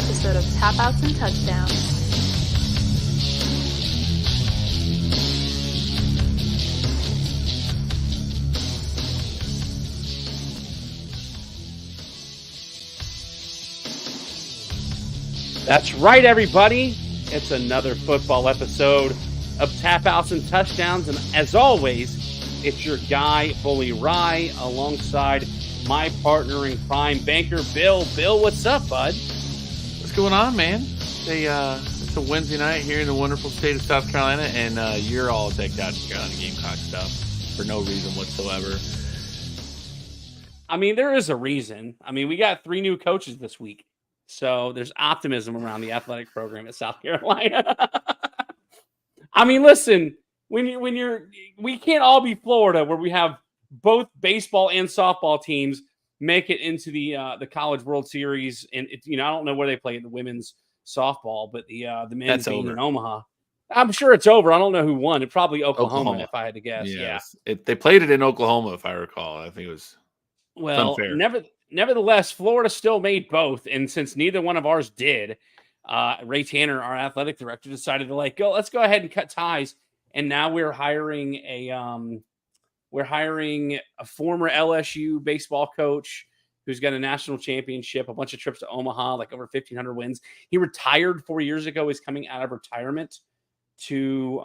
episode of Tap Outs and Touchdowns. That's right, everybody. It's another football episode of Tap Outs and Touchdowns. And as always, it's your guy, Bully Rye, alongside my partner in crime, Banker Bill. Bill, what's up, bud? What's going on, man? It's a Wednesday night here in the wonderful state of South Carolina, and you're all decked out in Carolina Gamecock stuff for no reason whatsoever. I mean, there is a reason. I mean, we got 3 new coaches this week. So there's optimism around the athletic program at South Carolina. I mean, listen, we can't all be Florida where we have both baseball and softball teams make it into the College World Series. And I don't know where they play the women's softball, but the men's being in Omaha. I'm sure it's over. I don't know who won. It probably Oklahoma. If I had to guess. Yes. Yeah. They played it in Oklahoma, if I recall. I think it was unfair. Nevertheless, Florida still made both, and since neither one of ours did, Ray Tanner, our athletic director, decided to let's go ahead and cut ties. And now we're hiring a former LSU baseball coach who's got a national championship, a bunch of trips to Omaha, like over 1,500 wins. He retired 4 years ago. He's coming out of retirement to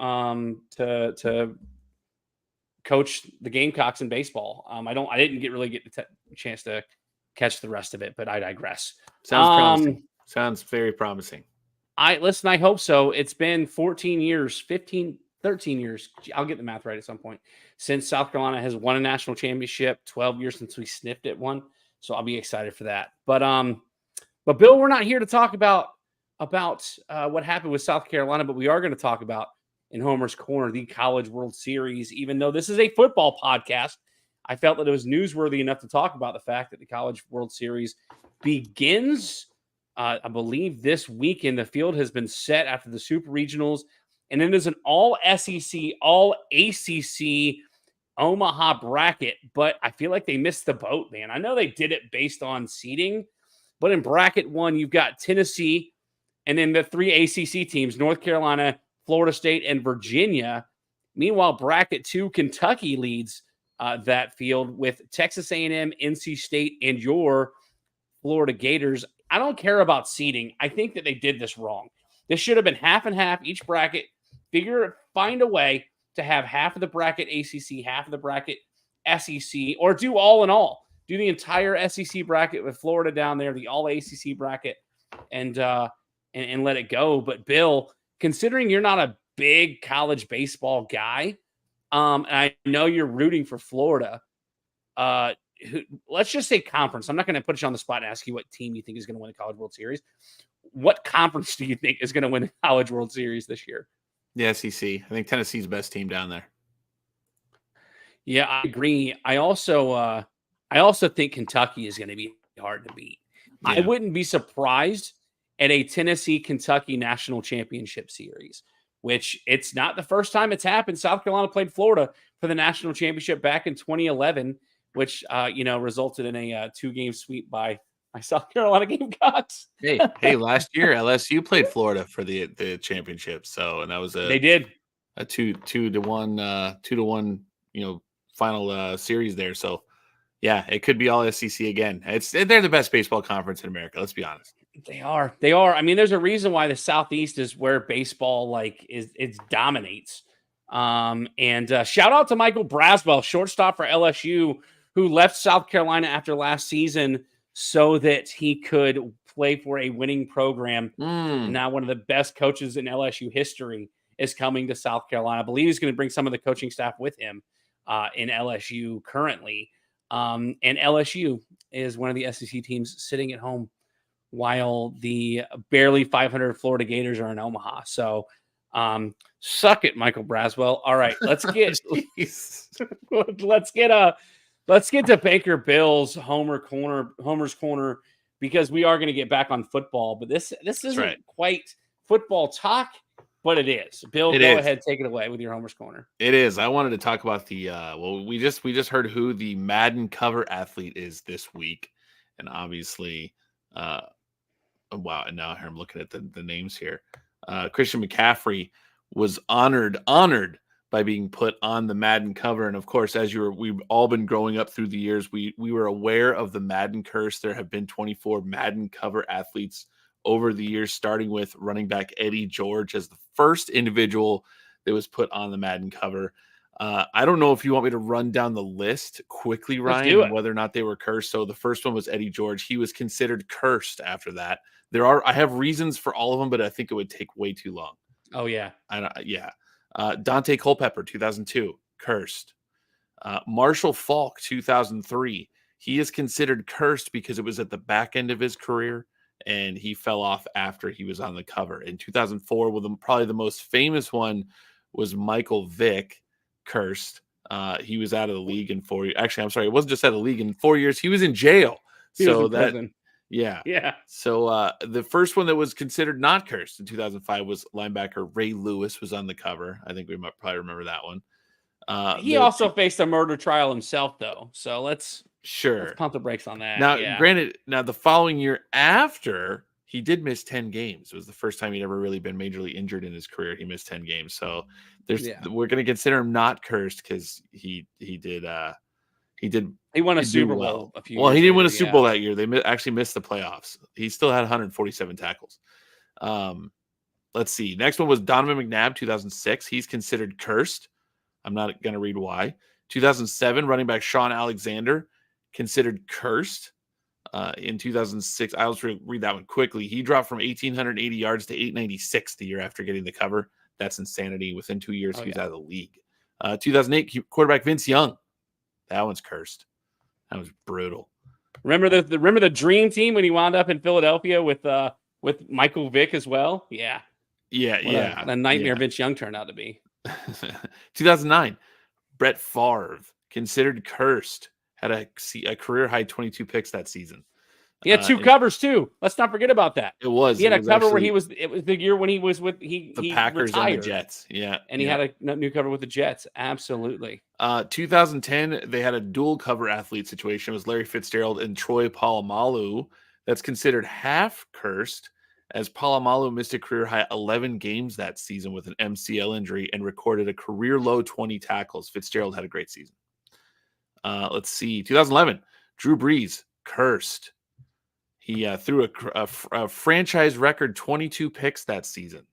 coach the Gamecocks in baseball. I didn't get the chance to catch the rest of it, but I digress. Sounds promising. Sounds very promising. I hope so. It's been 13 years. I'll get the math right at some point since South Carolina has won a national championship, 12 years since we sniffed at one. So I'll be excited for that. But Bill, we're not here to talk about what happened with South Carolina, but we are going to talk about in Homer's Corner, the College World Series. Even though this is a football podcast, I felt that it was newsworthy enough to talk about the fact that the College World Series begins, I believe, this weekend. The field has been set after the Super Regionals, and it is an all-SEC, all-ACC Omaha bracket, but I feel like they missed the boat, man. I know they did it based on seeding, but in bracket 1, you've got Tennessee, and then the 3 ACC teams, North Carolina, Florida State, and Virginia. Meanwhile, bracket 2, Kentucky leads that field with Texas A&M, NC State, and your Florida Gators. I don't care about seeding. I think that they did this wrong. This should have been half and half each bracket. Find a way to have half of the bracket ACC, half of the bracket SEC, or do all in all. Do the entire SEC bracket with Florida down there, the all ACC bracket, and let it go. But Bill, considering you're not a big college baseball guy, and I know you're rooting for Florida. Let's just say conference. I'm not going to put you on the spot and ask you what team you think is going to win the College World Series. What conference do you think is going to win the College World Series this year? The SEC. I think Tennessee's the best team down there. Yeah, I agree. I also think Kentucky is going to be hard to beat. Yeah. I wouldn't be surprised at a Tennessee-Kentucky National Championship Series, which it's not the first time it's happened. South Carolina played Florida for the national championship back in 2011, which, resulted in a 2-game sweep by South Carolina Gamecocks. hey, last year LSU played Florida for the championship. So, and that was they did a 2-1, final series there. So yeah, it could be all SEC again. They're the best baseball conference in America. Let's be honest. They are. I mean, there's a reason why the Southeast is where baseball it dominates. And shout out to Michael Braswell, shortstop for LSU, who left South Carolina after last season so that he could play for a winning program. Now one of the best coaches in LSU history is coming to South Carolina. I believe he's going to bring some of the coaching staff with him in LSU currently. And LSU is one of the SEC teams sitting at home while the barely 500 Florida Gators are in Omaha. So suck it, Michael Braswell. All right, let's get to Baker Bill's Homer's Corner, because we are going to get back on football, but this isn't quite football talk, but it is. Bill, go ahead, take it away with your Homer's Corner. It is. I wanted to talk about we just heard who the Madden cover athlete is this week, and obviously wow. And now here I'm looking at the names here. Christian McCaffrey was honored by being put on the Madden cover. And of course, we've all been growing up through the years, we were aware of the Madden curse. There have been 24 Madden cover athletes over the years, starting with running back Eddie George as the first individual that was put on the Madden cover. I don't know if you want me to run down the list quickly, Ryan, and whether or not they were cursed. So the first one was Eddie George. He was considered cursed after that. I have reasons for all of them, but I think it would take way too long. Oh, yeah. Dante Culpepper, 2002, cursed. Marshall Falk, 2003. He is considered cursed because it was at the back end of his career, and he fell off after he was on the cover. In 2004, probably the most famous one was Michael Vick, cursed. He was out of the league in 4 years. Actually, I'm sorry, it wasn't just out of the league in 4 years. He was in jail. Yeah. So the first one that was considered not cursed in 2005 was linebacker Ray Lewis was on the cover. I think we might probably remember that one. He also faced a murder trial himself, though. So let's pump the brakes on that. Now, granted, the following year after, he did miss 10 games. It was the first time he'd ever really been majorly injured in his career. He missed 10 games. So we're going to consider him not cursed because he won a Super Bowl a few years Well, he didn't win a later, Super Bowl that year. They actually missed the playoffs. He still had 147 tackles. Let's see. Next one was Donovan McNabb, 2006. He's considered cursed. I'm not going to read why. 2007, running back Sean Alexander, considered cursed. In 2006, I'll just read that one quickly. He dropped from 1,880 yards to 896 the year after getting the cover. That's insanity. Within 2 years, he was out of the league. 2008, quarterback Vince Young. That one's cursed. That was brutal. Remember the dream team when he wound up in Philadelphia with Michael Vick as well? Yeah. What a nightmare Vince Young turned out to be. 2009, Brett Favre, considered cursed, had a career high 22 picks that season. He had two covers too. Let's not forget about that. He had a cover where it was the year when he was with the Packers retired, and the Jets. Yeah. And he had a new cover with the Jets. Absolutely. 2010, they had a dual cover athlete situation. It was Larry Fitzgerald and Troy Polamalu. That's considered half cursed, as Polamalu missed a career high 11 games that season with an MCL injury and recorded a career low 20 tackles. Fitzgerald had a great season. Let's see. 2011, Drew Brees, cursed. He threw a franchise record 22 picks that season,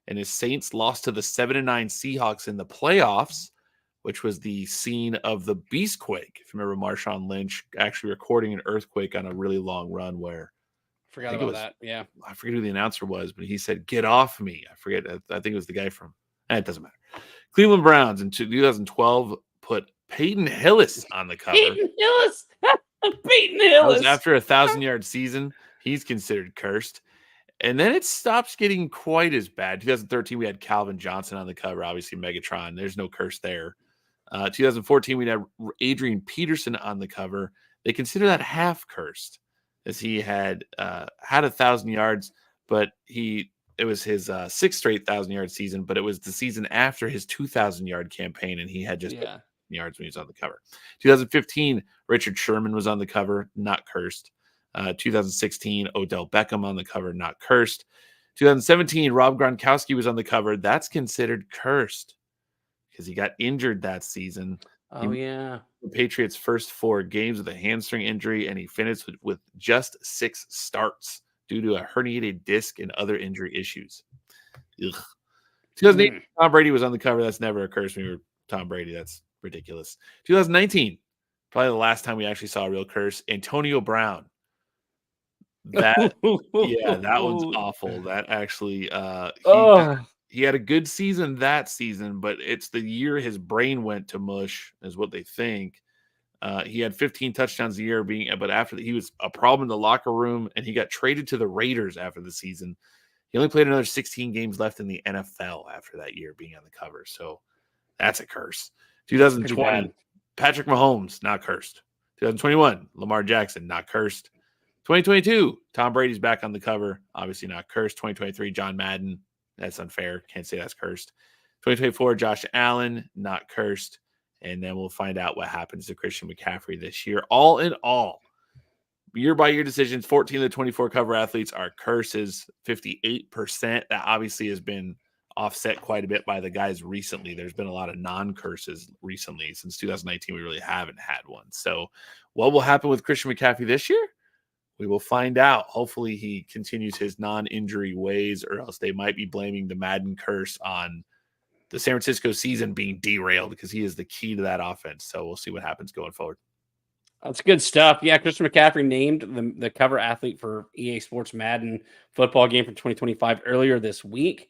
and his Saints lost to the 7-9 Seahawks in the playoffs, which was the scene of the Beastquake. If you remember, Marshawn Lynch actually recording an earthquake on a really long run where forgot about that. Yeah, I forget who the announcer was, but he said, "Get off me." I forget. I think it was the guy from. It doesn't matter. Cleveland Browns in 2012 put Peyton Hillis on the cover. Peyton Hillis. Peyton Hillis. After a 1,000-yard season, he's considered cursed. And then it stops getting quite as bad. 2013, we had Calvin Johnson on the cover, obviously Megatron. There's no curse there. 2014, we had Adrian Peterson on the cover. They consider that half cursed, as he had 1,000 yards, but it was his sixth straight 1,000-yard season, but it was the season after his 2,000-yard campaign, and he had just yards when he was on the cover. 2015, Richard Sherman was on the cover, not cursed. 2016, Odell Beckham on the cover, not cursed. 2017, Rob Gronkowski was on the cover. That's considered cursed because he got injured that season. The Patriots' first 4 games with a hamstring injury, and he finished with just 6 starts due to a herniated disc and other injury issues. Ugh. 2008, Tom Brady was on the cover. That's never a curse when you were Tom Brady. That's ridiculous. 2019, probably the last time we actually saw a real curse. Antonio Brown. That one's awful. That actually he had a good season that season, but it's the year his brain went to mush, is what they think. He had 15 touchdowns a year, but after he was a problem in the locker room, and he got traded to the Raiders after the season. He only played another 16 games left in the NFL after that year being on the cover. So that's a curse. 2020, Patrick Mahomes, not cursed. 2021, Lamar Jackson, not cursed. 2022, Tom Brady's back on the cover, obviously not cursed. 2023, John Madden, that's unfair. Can't say that's cursed. 2024, Josh Allen, not cursed. And then we'll find out what happens to Christian McCaffrey this year. All in all, year-by-year decisions, 14 of the 24 cover athletes are curses, 58%. That obviously has been offset quite a bit by the guys recently. There's been a lot of non-curses recently. Since 2019, we really haven't had one. So what will happen with Christian McCaffrey this year? We will find out. Hopefully he continues his non-injury ways, or else they might be blaming the Madden curse on the San Francisco season being derailed, because he is the key to that offense. So we'll see what happens going forward. That's good stuff. Yeah, Christian McCaffrey named the cover athlete for EA Sports Madden football game for 2025 earlier this week.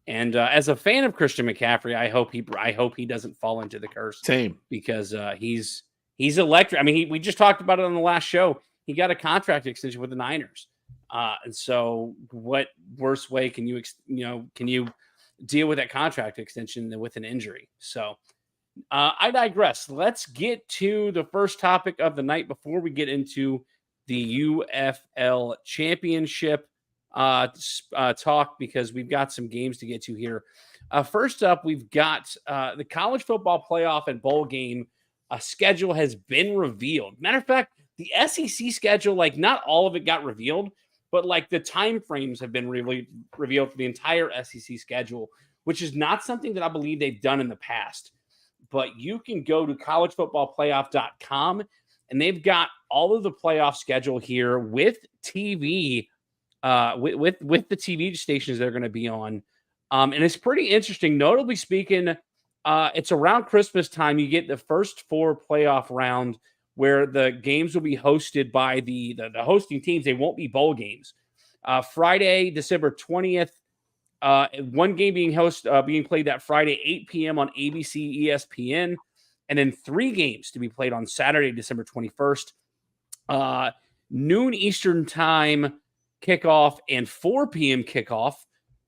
And as a fan of Christian McCaffrey, I hope he doesn't fall into the curse. Same, because he's electric. I mean, we just talked about it on the last show. He got a contract extension with the Niners, and so what worse way can you deal with that contract extension than with an injury? So I digress. Let's get to the first topic of the night before we get into the UFL Championship talk, because we've got some games to get to here. First up, we've got the college football playoff and bowl game schedule has been revealed. Matter of fact, the SEC schedule, like not all of it got revealed, but like the time frames have been revealed for the entire SEC schedule, which is not something that I believe they've done in the past. But you can go to collegefootballplayoff.com, and they've got all of the playoff schedule here with TV, with the TV stations they're going to be on. And it's pretty interesting. Notably speaking, it's around Christmas time. You get the first 4 playoff round where the games will be hosted by the hosting teams. They won't be bowl games. Friday, December 20th, one game being played that Friday, 8 p.m. on ABC, ESPN, and then 3 games to be played on Saturday, December 21st, noon Eastern time kickoff and 4 p.m. kickoff.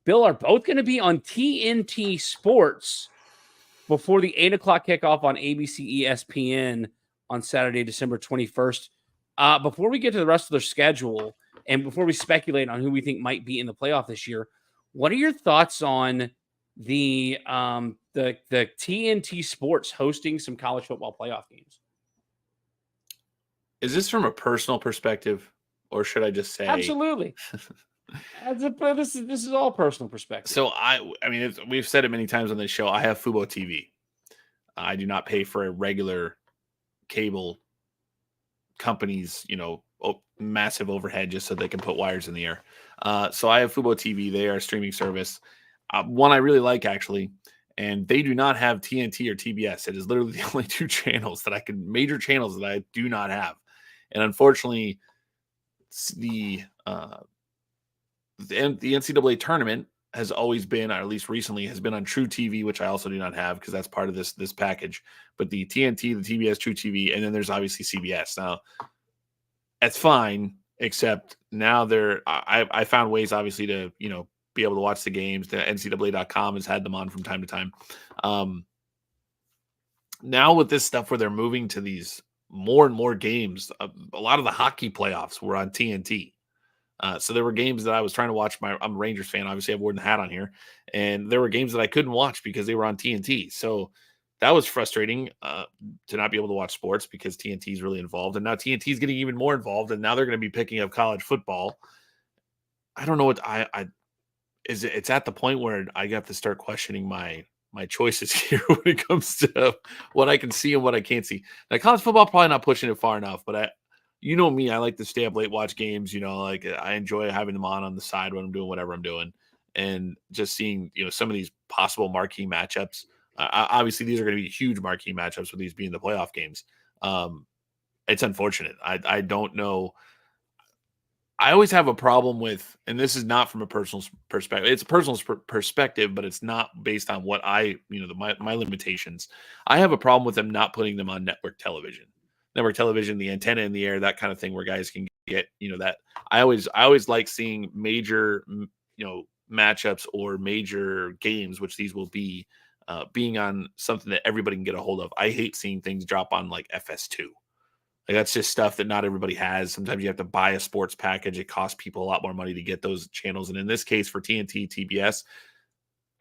Bill, are both going to be on TNT Sports before the 8 o'clock kickoff on ABC, ESPN on Saturday, December 21st. Before we get to the rest of their schedule and before we speculate on who we think might be in the playoff this year, what are your thoughts on the TNT Sports hosting some college football playoff games? Is this from a personal perspective, or should I just say absolutely? This is all personal perspective. So I mean, we've said it many times on this show. I have Fubo TV. I do not pay for a regular cable company's, massive overhead just so they can put wires in the air. So I have Fubo TV. They are a streaming service. One I really like, actually, and they do not have TNT or TBS. It is literally the only 2 major channels that I do not have. And unfortunately, the NCAA tournament has always been, or at least recently, has been on True TV, which I also do not have because that's part of this package. But the TNT, the TBS, True TV, and then there's obviously CBS. Now, that's fine, except now I found ways, obviously, to be able to watch the games. The NCAA.com has had them on from time to time. Now with this stuff where they're moving to these more and more games, a lot of the hockey playoffs were on TNT. So there were games that I was trying to watch. I'm a Rangers fan. Obviously, I've worn the hat on here. And there were games that I couldn't watch because they were on TNT. So that was frustrating to not be able to watch sports because TNT is really involved. And now TNT is getting even more involved. And now they're going to be picking up college football. I don't know what it's at the point where I got to start questioning my choices here when it comes to what I can see and what I can't see. Now, college football, probably not pushing it far enough, but me, I like to stay up late, watch games, like I enjoy having them on the side when I'm doing whatever I'm doing, and just seeing, some of these possible marquee matchups. Obviously these are going to be huge marquee matchups with these being the playoff games. It's unfortunate. I don't know. I always have a problem with, and this is not from a personal perspective. It's a personal perspective, but it's not based on what my limitations. I have a problem with them not putting them on network television, the antenna in the air, that kind of thing, where guys can get, that. I always like seeing major, matchups or major games, which these will be, being on something that everybody can get a hold of. I hate seeing things drop on like FS2. Like, that's just stuff that not everybody has. Sometimes you have to buy a sports package. It costs people a lot more money to get those channels. And in this case, for TNT, TBS,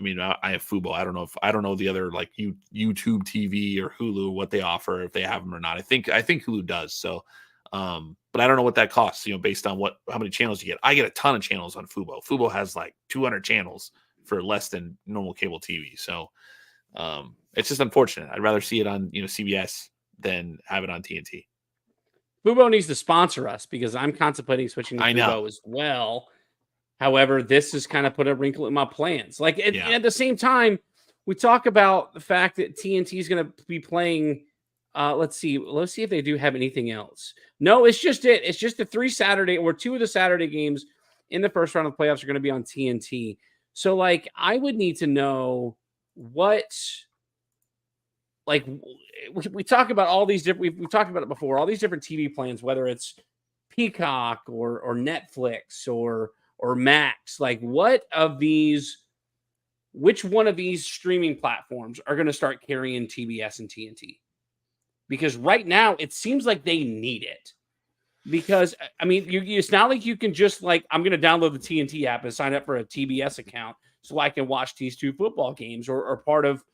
I mean, I have Fubo. I don't know the other, like, YouTube TV or Hulu, what they offer, if they have them or not. I think Hulu does. So But I don't know what that costs, based on how many channels you get. I get a ton of channels on Fubo. Fubo has like 200 channels for less than normal cable TV. So it's just unfortunate. I'd rather see it on, CBS than have it on TNT. Fubo needs to sponsor us because I'm contemplating switching to Fubo as well. However, this has kind of put a wrinkle in my plans. Like at the same time, we talk about the fact that TNT is going to be playing. Let's see if they do have anything else. No, it's just it. It's just the 3 Saturday or 2 of the Saturday games in the first round of the playoffs are going to be on TNT. So, like, I would need to know what. Like, we talk about all these different. We've talked about it before. All these different TV plans, whether it's Peacock or Netflix or Max. Like, which one of these streaming platforms are going to start carrying TBS and TNT? Because right now it seems like they need it. Because I mean, it's not like you can just like, I'm going to download the TNT app and sign up for a TBS account so I can watch these 2 football games or part of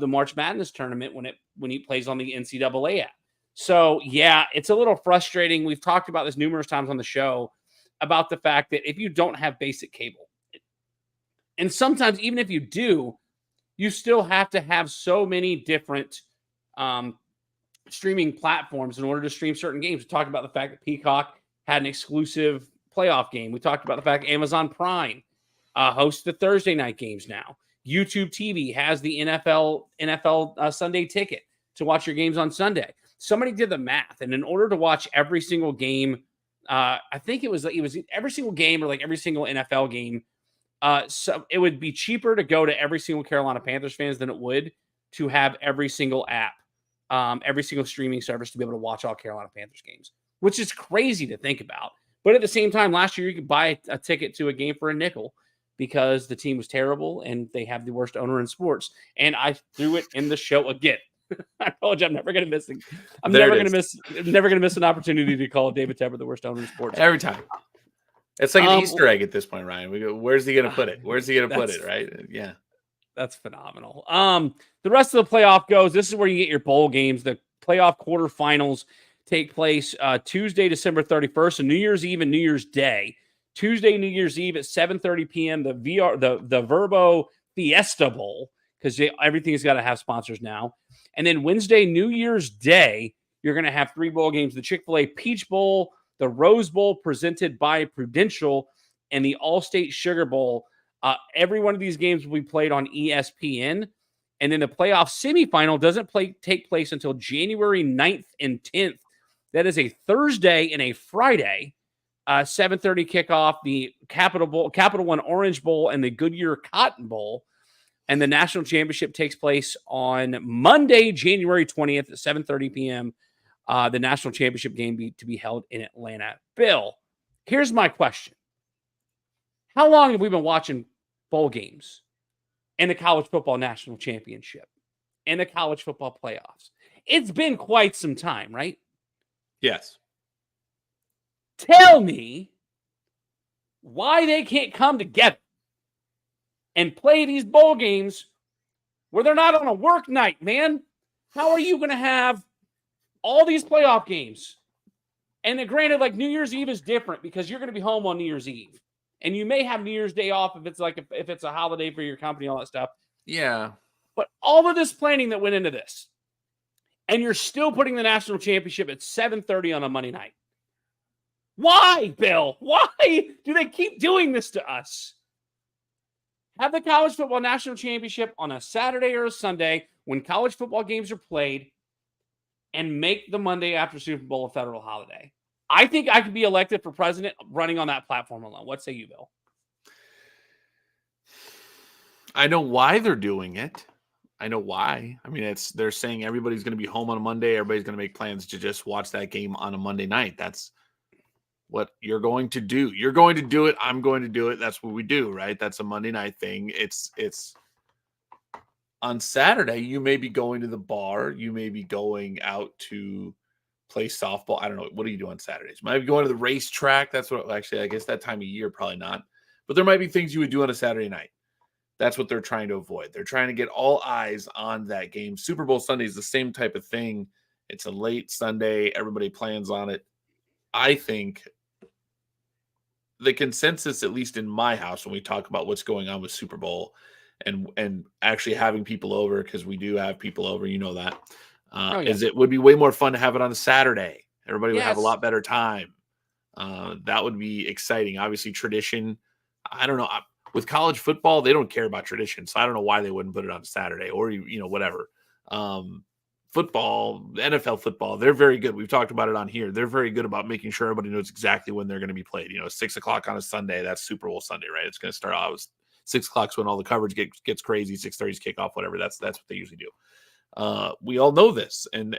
the March Madness tournament when he plays on the NCAA app. So yeah, it's a little frustrating. We've talked about this numerous times on the show about the fact that if you don't have basic cable, and sometimes even if you do, you still have to have so many different streaming platforms in order to stream certain games. We talked about the fact that Peacock had an exclusive playoff game. We talked about the fact Amazon Prime hosts the Thursday night games now. YouTube TV has the NFL Sunday ticket to watch your games on Sunday. Somebody did the math, and in order to watch every single game, I think it was every single game or like every single NFL game. So it would be cheaper to go to every single Carolina Panthers fans than it would to have every single app, every single streaming service to be able to watch all Carolina Panthers games, which is crazy to think about. But at the same time, last year you could buy a ticket to a game for a nickel because the team was terrible and they have the worst owner in sports. And I threw it in the show again. I told you I'm never going to miss it. I'm never going to miss an opportunity to call David Tepper the worst owner in sports every time. It's like an Easter egg at this point, Ryan. We go, where's he going to put it? Where's he going to put it? Right? Yeah. That's phenomenal. The rest of the playoff goes. This is where you get your bowl games. The playoff quarterfinals take place Tuesday, December 31st, and New Year's Eve and New Year's Day. Tuesday, New Year's Eve at 7:30 p.m. The Verbo Fiesta Bowl, because everything's got to have sponsors now. And then Wednesday, New Year's Day, you're going to have 3 bowl games: the Chick-fil-A Peach Bowl, the Rose Bowl presented by Prudential, and the Allstate Sugar Bowl. Every one of these games will be played on ESPN. And then the playoff semifinal doesn't take place until January 9th and 10th. That is a Thursday and a Friday. 7:30 kickoff, the Capital One Orange Bowl and the Goodyear Cotton Bowl. And the national championship takes place on Monday, January 20th at 7:30 p.m. The national championship game to be held in Atlanta. Bill, here's my question. How long have we been watching bowl games and the college football national championship and the college football playoffs? It's been quite some time, right? Yes. Tell me why they can't come together and play these bowl games where they're not on a work night, man. How are you going to have all these playoff games? And then granted, like New Year's Eve is different because you're going to be home on New Year's Eve. And you may have New Year's Day off if it's a holiday for your company, all that stuff. Yeah. But all of this planning that went into this, and you're still putting the national championship at 7:30 on a Monday night. Why, Bill? Why do they keep doing this to us? Have the college football national championship on a Saturday or a Sunday when college football games are played, and make the Monday after Super Bowl a federal holiday. I think I could be elected for president running on that platform alone. What say you, Bill? I know why they're doing it. I know why. I mean, they're saying everybody's going to be home on a Monday. Everybody's going to make plans to just watch that game on a Monday night. That's what you're going to do. You're going to do it. I'm going to do it. That's what we do, right? That's a Monday night thing. It's on Saturday. You may be going to the bar. You may be going out to play softball. I don't know. What do you do on Saturdays? You might be going to the racetrack. That's what, actually, I guess that time of year, probably not. But there might be things you would do on a Saturday night. That's what they're trying to avoid. They're trying to get all eyes on that game. Super Bowl Sunday is the same type of thing. It's a late Sunday. Everybody plans on it. I think the consensus, at least in my house, when we talk about what's going on with Super Bowl and actually having people over, because we do have people over, you know that, Oh yeah. is it would be way more fun to have it on a Saturday. Everybody would have a Yes. lot better time. That would be exciting. Obviously, tradition. I don't know. With college football, they don't care about tradition, so I don't know why they wouldn't put it on Saturday or whatever. Football, NFL football, they're very good. We've talked about it on here. They're very good about making sure everybody knows exactly when they're going to be played. 6:00 on a Sunday, that's Super Bowl Sunday, right? It's going to start out 6:00 when all the coverage gets crazy. 6:30 is kickoff, whatever. That's what they usually do. We all know this, and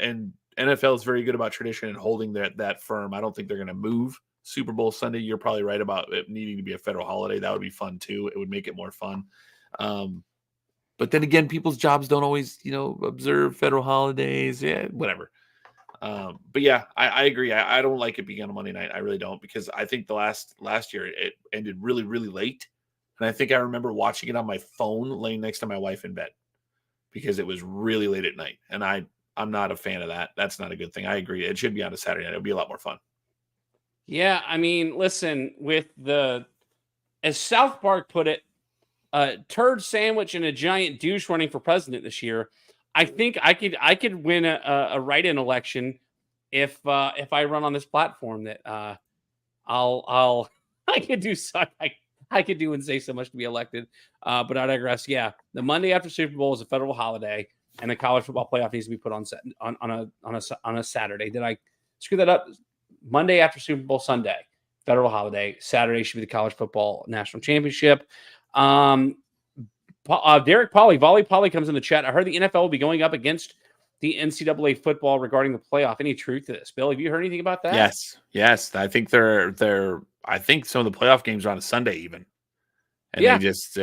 NFL is very good about tradition and holding that firm. I don't think they're going to move Super Bowl Sunday. You're probably right about it needing to be a federal holiday. That would be fun too. It would make it more fun. But then again, people's jobs don't always, observe federal holidays. Yeah, whatever. But yeah, I agree. I don't like it being on a Monday night. I really don't, because I think the last year it ended really, really late. And I think I remember watching it on my phone laying next to my wife in bed because it was really late at night. And I'm not a fan of that. That's not a good thing. I agree. It should be on a Saturday night. It'll be a lot more fun. Yeah, I mean, listen, as South Park put it, a turd sandwich and a giant douche running for president this year. I think I could win a write-in election if I run on this platform that I'll I could do so I could do and say so much to be elected. But I digress. Yeah, the Monday after Super Bowl is a federal holiday, and the college football playoff needs to be put on a Saturday. Did I screw that up? Monday after Super Bowl Sunday, federal holiday. Saturday should be the college football national championship. Derek Volley Polly comes in the chat. I heard the NFL will be going up against the NCAA football regarding the playoff. Any truth to this, Bill? Have you heard anything about that? Yes. I think I think some of the playoff games are on a Sunday even, and Yeah. they just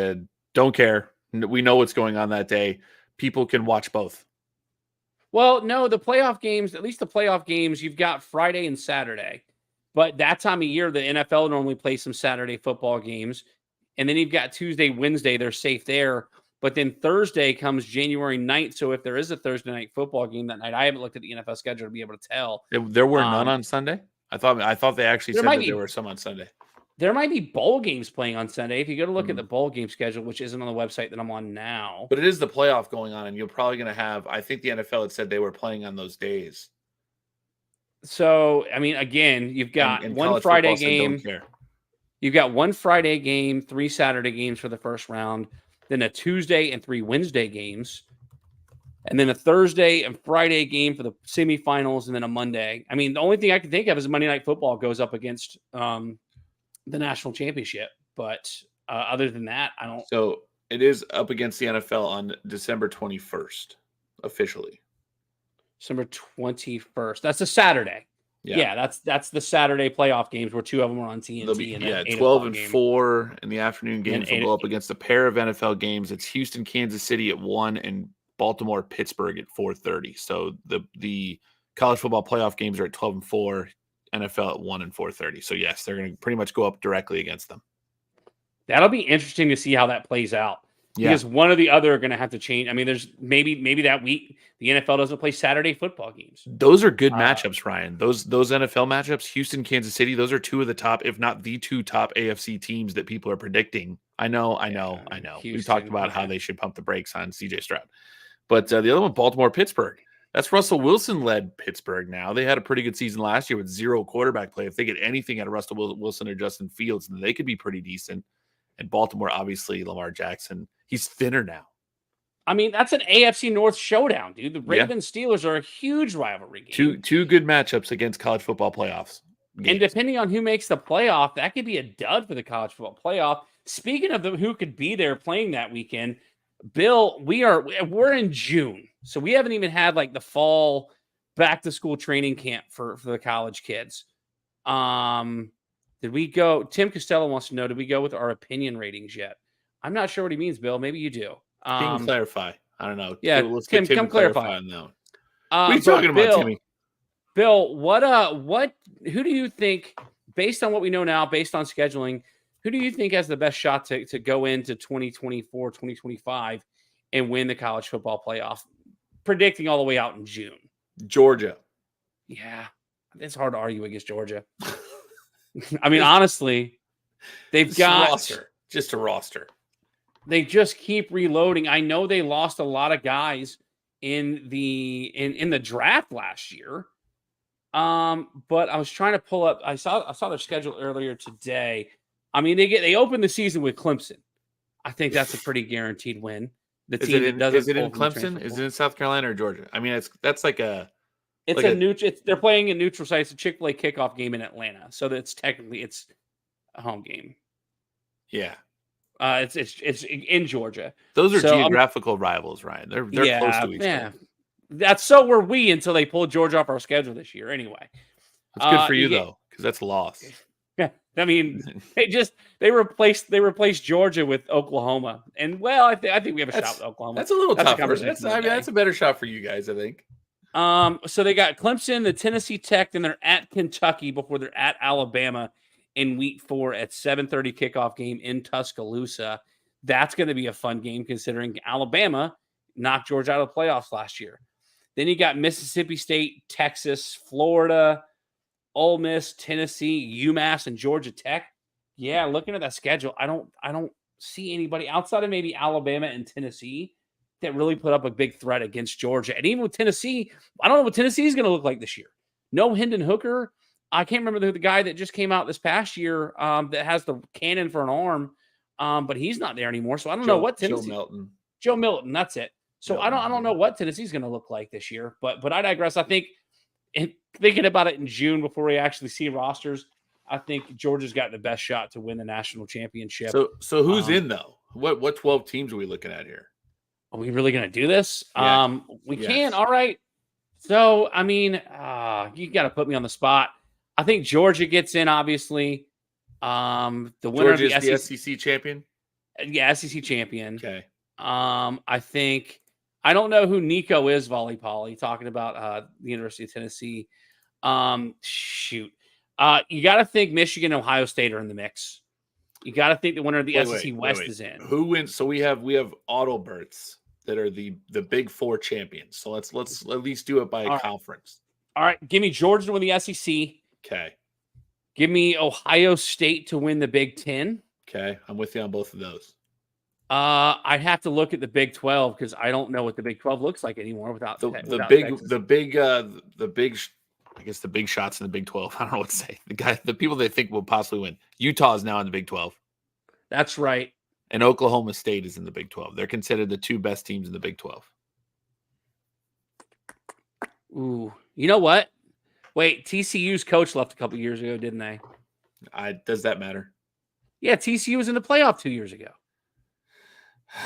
don't care. We know what's going on that day. People can watch both. Well, no, the playoff games, at least the playoff games, you've got Friday and Saturday. But that time of year, the NFL normally plays some Saturday football games. And then you've got Tuesday, Wednesday, they're safe there. But then Thursday comes January 9th. So if there is a Thursday night football game that night, I haven't looked at the NFL schedule to be able to tell. There were none on Sunday? I thought they actually said that there were some on Sunday. There might be bowl games playing on Sunday. If you go to look at the bowl game schedule, which isn't on the website that I'm on now. But it is the playoff going on, and you're probably going to have, I think the NFL had said they were playing on those days. So, I mean, again, you've got and one Friday game. Don't care. You've got one Friday game, 3 Saturday games for the first round, then a Tuesday and 3 Wednesday games, and then a Thursday and Friday game for the semifinals, and then a Monday. I mean, the only thing I can think of is Monday Night Football goes up against the national championship. But other than that, I don't. So it is up against the NFL on December 21st, officially. December 21st. That's a Saturday. Yeah, that's the Saturday playoff games where 2 of them are on TNT. 12 and 4 in the afternoon games will go up against a pair of NFL games. It's Houston, Kansas City at 1 and Baltimore, Pittsburgh at 4:30. So the college football playoff games are at 12 and 4, NFL at 1 and 4:30. So yes, they're going to pretty much go up directly against them. That'll be interesting to see how that plays out. Because one or the other are going to have to change. I mean, there's maybe that week the NFL doesn't play Saturday football games. Those are good matchups, Ryan. Those NFL matchups, Houston, Kansas City, those are 2 of the top, if not the 2 top AFC teams that people are predicting. I know. We talked about how they should pump the brakes on CJ Stroud. But the other one, Baltimore, Pittsburgh. That's Russell Wilson-led Pittsburgh now. They had a pretty good season last year with 0 quarterback play. If they get anything out of Russell Wilson or Justin Fields, then they could be pretty decent. And Baltimore, obviously, Lamar Jackson, he's thinner now. I mean, that's an AFC North showdown, dude. The Ravens-Steelers are a huge rivalry game. Two good matchups against college football playoffs. Games. And depending on who makes the playoff, that could be a dud for the college football playoff. Speaking of who could be there playing that weekend, Bill, we're in June. So we haven't even had like the fall back-to-school training camp for the college kids. Did we go? Tim Costello wants to know, did we go with our opinion ratings yet? I'm not sure what he means, Bill. Maybe you do. Can you clarify? I don't know. Yeah, let's Tim, get Tim come clarify on that. What are you talking about, Timmy? Bill, who do you think, based on what we know now, based on scheduling, who do you think has the best shot to go into 2024, 2025 and win the college football playoff? Predicting all the way out in June. Georgia. Yeah. it's hard to argue against Georgia. I mean, honestly, they've got just a roster. They just keep reloading. I know they lost a lot of guys in the draft last year. But I was trying to pull up. I saw their schedule earlier today. I mean, they opened the season with Clemson. I think that's a pretty guaranteed win. The team that doesn't. Is it in Clemson? Is it in South Carolina or Georgia? I mean, that's like a. It's like a neutral. They're playing a neutral site. It's a Chick-fil-A kickoff game in Atlanta, so that's technically it's a home game. Yeah. It's in Georgia. Those are geographical rivals, Ryan. They're close to each other. So were we until they pulled Georgia off our schedule this year. Anyway, it's good for you though, because that's a loss. Yeah, I mean, they replaced Georgia with Oklahoma, and well, I think we have a shot with Oklahoma. That's a little tougher. That's a better shot for you guys, I think. So they got Clemson, the Tennessee Tech, then they're at Kentucky before they're at Alabama in week 4 at 7:30 kickoff game in Tuscaloosa. That's going to be a fun game considering Alabama knocked Georgia out of the playoffs last year. Then you got Mississippi State, Texas, Florida, Ole Miss, Tennessee, UMass, and Georgia Tech. Yeah, looking at that schedule, I don't see anybody outside of maybe Alabama and Tennessee that really put up a big threat against Georgia. And even with Tennessee, I don't know what Tennessee is going to look like this year. No Hendon Hooker. I can't remember the guy that just came out this past year that has the cannon for an arm, but he's not there anymore. So I don't know what Tennessee. Joe Milton, that's it. So I don't know what Tennessee's going to look like this year. But I digress. I think thinking about it in June before we actually see rosters, I think Georgia's got the best shot to win the national championship. So who's in though? What 12 teams are we looking at here? Are we really going to do this? Yeah. We can. All right. So, I mean, you got to put me on the spot. I think Georgia gets in, obviously. The winner Georgia's of the SEC champion? Yeah, SEC champion. Okay. I think – I don't know who Nico is, Volley talking about the University of Tennessee. Shoot. You got to think Michigan and Ohio State are in the mix. You got to think the winner of the SEC West is in. Who wins? So we have Autoberts that are the Big Four champions. So let's at least do it by a conference. All right, give me Georgia to win the SEC. Okay. Give me Ohio State to win the Big Ten. Okay, I'm with you on both of those. I'd have to look at the Big 12 because I don't know what the Big 12 looks like anymore without the big shots in the Big 12. I don't know what to say. The people they think will possibly win. Utah is now in the Big 12. That's right. And Oklahoma State is in the Big 12. They're considered the 2 best teams in the Big 12. Ooh, you know what? Wait, TCU's coach left a couple years ago, didn't they? Does that matter? Yeah, TCU was in the playoff 2 years ago.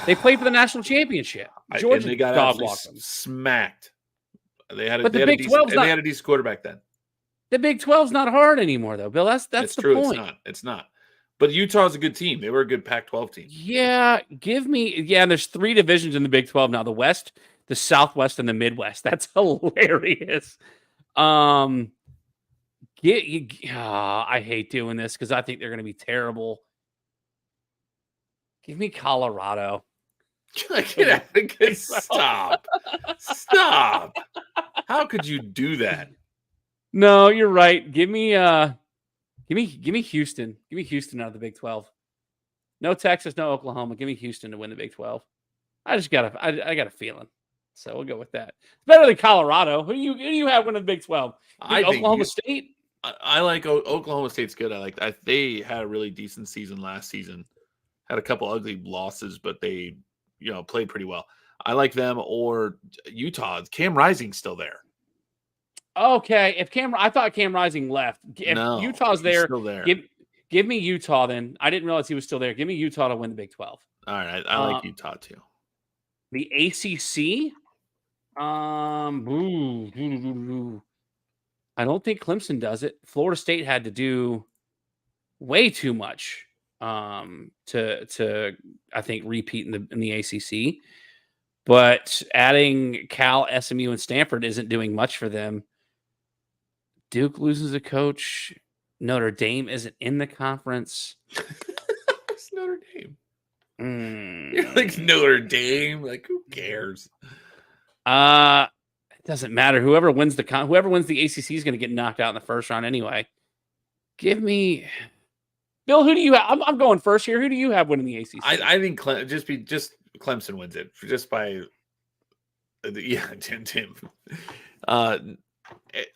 They played for the national championship. Georgia they got dog-walked them. Smacked. They had a decent quarterback then. The Big 12's not hard anymore, though, Bill. That's the true. point. It's not. But Utah's a good team. They were a good Pac-12 team. Yeah, and there's 3 divisions in the Big 12 now: the West, the Southwest, and the Midwest. That's hilarious. I hate doing this because I think they're going to be terrible. Give me Colorado. Stop. Stop. How could you do that? No, you're right. Give me Houston. Give me Houston out of the Big 12. No Texas, no Oklahoma. Give me Houston to win the Big 12. I got a feeling. So we'll go with that. It's better than Colorado. Who do you have winning the Big 12? I think Oklahoma State. I like Oklahoma State's good. They had a really decent season last season. Had a couple ugly losses, but they, played pretty well. I like them or Utah. Cam Rising's still there. Okay, I thought Cam Rising left. If Utah's there, still there. Give me Utah then. I didn't realize he was still there. Give me Utah to win the Big 12. All right, I like Utah too. The ACC. I don't think Clemson does it. Florida State had to do way too much to I think repeat in the ACC. But adding Cal, SMU, and Stanford isn't doing much for them. Duke loses a coach. Notre Dame isn't in the conference. It's Notre Dame. You're like Notre Dame. Like, who cares? It doesn't matter. Whoever wins the ACC is going to get knocked out in the first round anyway. Give me Bill. Who do you have? I'm going first here. Who do you have winning the ACC? I think Clemson wins it just by Tim.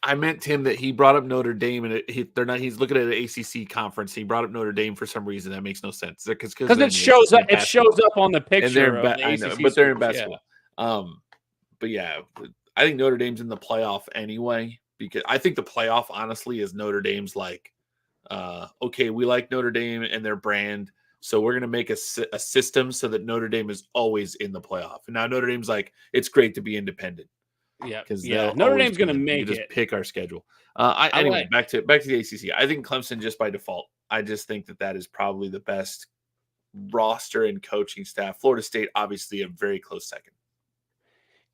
I meant, Tim, that he brought up Notre Dame, and he's looking at an ACC conference. He brought up Notre Dame for some reason. That makes no sense because it shows up. It shows up on the picture. I know, but they're in basketball. Yeah. But yeah, I think Notre Dame's in the playoff anyway, because I think the playoff, honestly, is Notre Dame's like, okay, we like Notre Dame and their brand, so we're going to make a system so that Notre Dame is always in the playoff. And now Notre Dame's like, it's great to be independent. Yeah, because Notre Dame's going to make it. Just pick our schedule. Anyway, back to the ACC. I think Clemson just by default. I just think that is probably the best roster and coaching staff. Florida State, obviously, a very close second.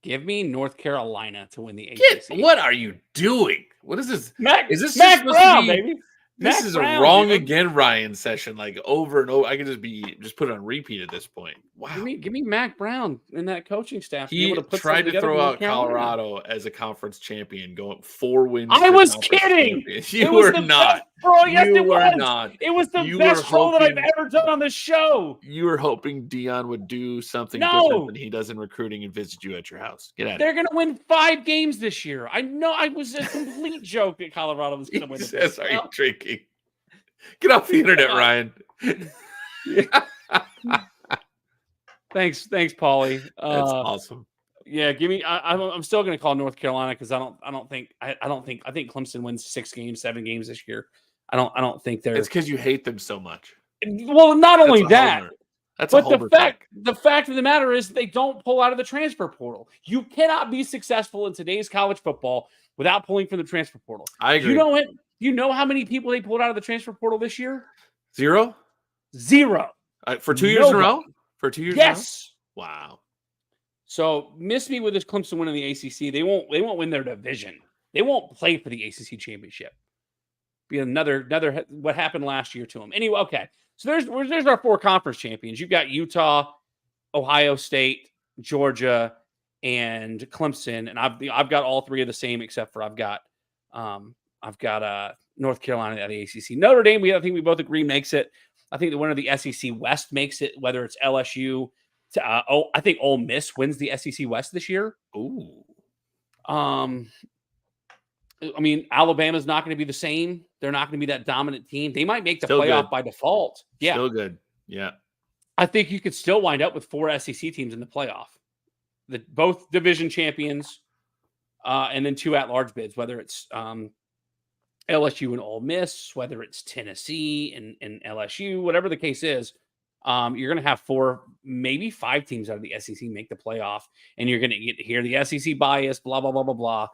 Give me North Carolina to win the ACC. What are you doing? What is this? Is this Mac Brown, baby? This is a wrong again, Ryan session, like over and over. I can just put it on repeat at this point. Wow. Give me Mac Brown and that coaching staff. He tried to throw out Colorado as a conference champion, going 4 wins. I was kidding. You were not. Bro, yes, it was. Not. It was the best show that I've ever done on this show. You were hoping Dion would do something different than he does in recruiting and visit you at your house. Get out of They're going to win 5 games this year. I know. I was a complete joke that Colorado was going to win. Yes, are you drinking? Get off the internet, Ryan. Thanks, Paulie. That's awesome. Yeah, give me. I'm still going to call North Carolina because I think Clemson wins 6 games, 7 games this year. I don't think they're. It's because you hate them so much. Well, not only that, but the fact of the matter is they don't pull out of the transfer portal. You cannot be successful in today's college football without pulling from the transfer portal. I agree. You know how many people they pulled out of the transfer portal this year? 0? 0. For 2 years in a row? For 2 years? Yes. In a row? Wow. So miss me with this Clemson winning the ACC. They won't win their division. They won't play for the ACC championship. Be another what happened last year to them. Anyway, okay. So there's our 4 conference champions. You've got Utah, Ohio State, Georgia, and Clemson, and I've got all 3 of the same except for I've got North Carolina at the ACC. Notre Dame, I think we both agree makes it. I think the winner of the SEC West makes it, whether it's LSU. I think Ole Miss wins the SEC West this year. Ooh. I mean, Alabama's not going to be the same. They're not going to be that dominant team. They might make the playoff by default. Yeah. Still good. Yeah. I think you could still wind up with 4 SEC teams in the playoff. Both division champions, and then 2 at-large bids, whether it's LSU and Ole Miss, whether it's Tennessee and LSU, whatever the case is, you're going to have 4, maybe 5 teams out of the SEC make the playoff, and you're going to get to hear the SEC bias, blah, blah, blah, blah, blah.